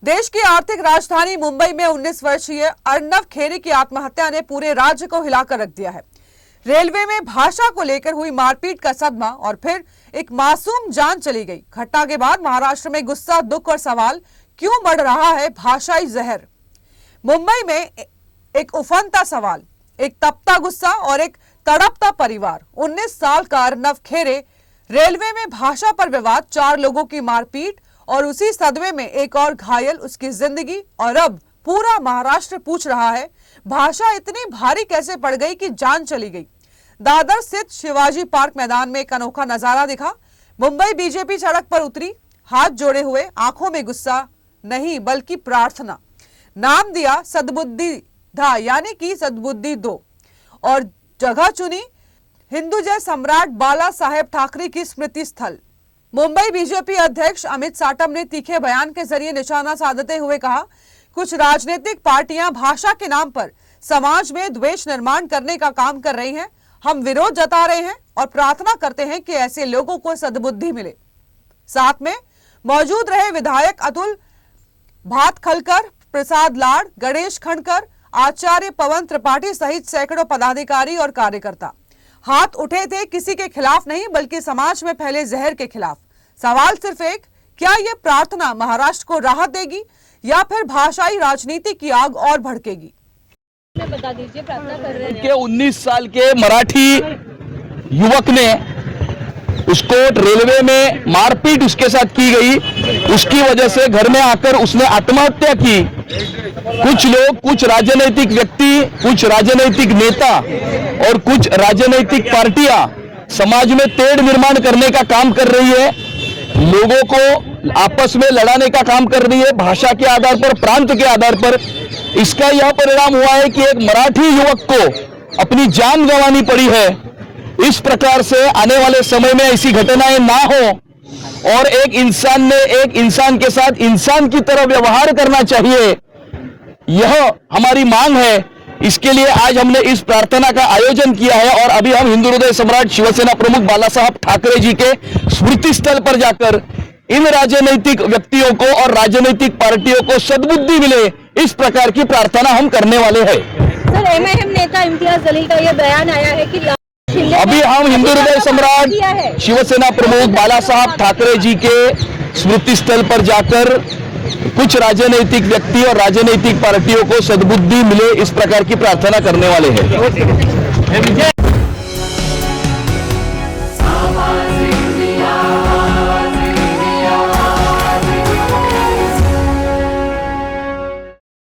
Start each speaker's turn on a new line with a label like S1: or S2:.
S1: देश की आर्थिक राजधानी मुंबई में 19 वर्षीय अर्नव खेरे की आत्महत्या ने पूरे राज्य को हिलाकर रख दिया है। रेलवे में भाषा को लेकर हुई मारपीट का सदमा और फिर एक मासूम जान चली गई। घटना के बाद महाराष्ट्र में गुस्सा, दुख और सवाल क्यों बढ़ रहा है भाषाई जहर। मुंबई में एक उफनता सवाल, एक तपता गुस्सा और एक तड़पता परिवार। 19 साल का अर्नव खेरे, रेलवे में भाषा पर विवाद, 4 लोगों की मारपीट और उसी सदमे में एक और घायल, उसकी जिंदगी। और अब पूरा महाराष्ट्र पूछ रहा है, भाषा इतनी भारी कैसे पड़ गई कि जान चली गई। दादर स्थित शिवाजी पार्क मैदान में एक अनोखा नजारा दिखा। मुंबई बीजेपी सड़क पर उतरी, हाथ जोड़े हुए, आंखों में गुस्सा नहीं बल्कि प्रार्थना। नाम दिया सद्बुद्धि धा, यानी कि सद्बुद्धि दो, और जगह चुनी हिंदुजय सम्राट बाला साहेब ठाकरे की स्मृति स्थल। मुंबई बीजेपी अध्यक्ष अमित साटम ने तीखे बयान के जरिए निशाना साधते हुए कहा, कुछ राजनीतिक पार्टियां भाषा के नाम पर समाज में द्वेष निर्माण करने का काम कर रही हैं। हम विरोध जता रहे हैं और प्रार्थना करते हैं कि ऐसे लोगों को सद्बुद्धि मिले। साथ में मौजूद रहे विधायक अतुल भातखलकर, प्रसाद लाड, गणेश खंडकर, आचार्य पवन त्रिपाठी सहित सैकड़ों पदाधिकारी और कार्यकर्ता। हाथ उठे थे किसी के खिलाफ नहीं बल्कि समाज में फैले जहर के खिलाफ। सवाल सिर्फ एक, क्या यह प्रार्थना महाराष्ट्र को राहत देगी या फिर भाषाई राजनीति की आग और भड़केगी?
S2: बता दीजिए, प्रार्थना कर रहे हैं
S3: के 19 साल के मराठी युवक ने उसको रेलवे में मारपीट उसके साथ की गई, उसकी वजह से घर में आकर उसने आत्महत्या की। कुछ लोग, कुछ राजनीतिक व्यक्ति, कुछ राजनीतिक नेता और कुछ राजनीतिक पार्टियां समाज में तेढ़ निर्माण करने का काम कर रही है, लोगों को आपस में लड़ाने का काम कर रही है भाषा के आधार पर, प्रांत के आधार पर। इसका यह परिणाम हुआ है कि एक मराठी युवक को अपनी जान गंवानी पड़ी है। इस प्रकार से आने वाले समय में ऐसी घटनाएं ना हो और एक इंसान ने एक इंसान के साथ इंसान की तरह व्यवहार करना चाहिए, यह हमारी मांग है। इसके लिए आज हमने इस प्रार्थना का आयोजन किया है और अभी हम हिंदू हृदय सम्राट शिवसेना प्रमुख बाला साहब ठाकरे जी के स्मृति स्थल पर जाकर इन राजनीतिक व्यक्तियों को और राजनीतिक पार्टियों को सद्बुद्धि मिले, इस प्रकार की प्रार्थना हम करने वाले हैं।
S2: सर, एमआईएम नेता इम्तियाज जलील का यह बयान आया है कि
S3: अभी हम हिंदू हृदय सम्राट शिवसेना प्रमुख बाला साहब ठाकरे जी के स्मृति स्थल पर जाकर कुछ राजनीतिक व्यक्ति और राजनीतिक पार्टियों को सद्बुद्धि मिले, इस प्रकार की प्रार्थना करने वाले हैं।